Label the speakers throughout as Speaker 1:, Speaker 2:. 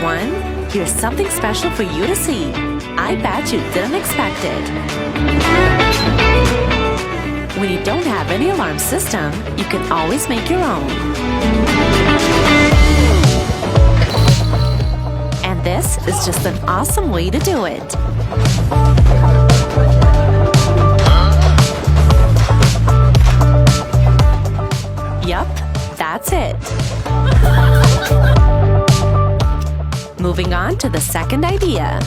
Speaker 1: everyone! Here's something special for you to see. I bet you didn't expect it. When you don't have any alarm system, you can always make your own. And this is just an awesome way to do it. Yup, that's it. Moving on to the second idea.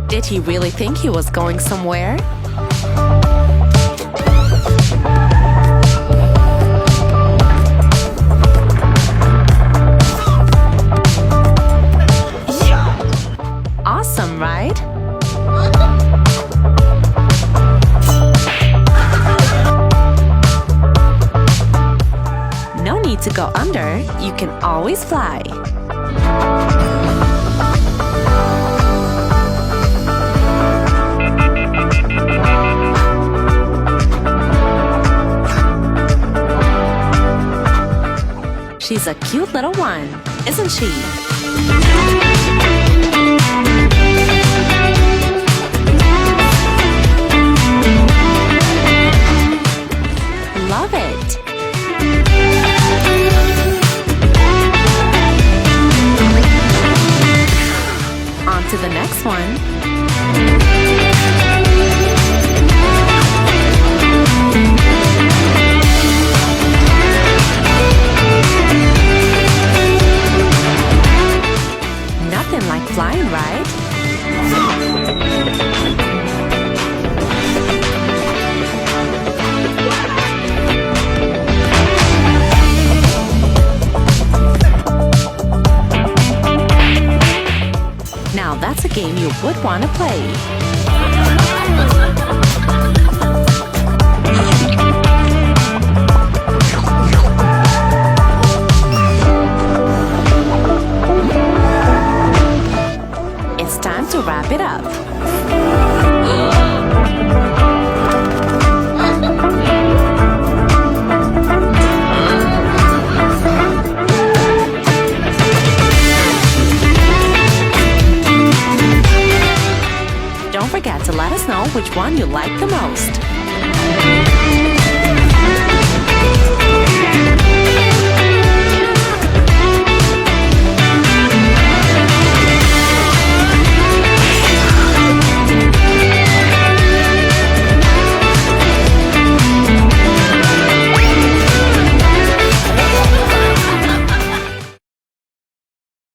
Speaker 1: Did he really think he was going somewhere? Awesome, right? No need to go under, you can always fly. She's a cute little one, isn't she? Love it! On to the next one. Nothing like flying, right? Now that's a game you would want to play. It's time to wrap it up. Don't forget to let us know which one you like the most.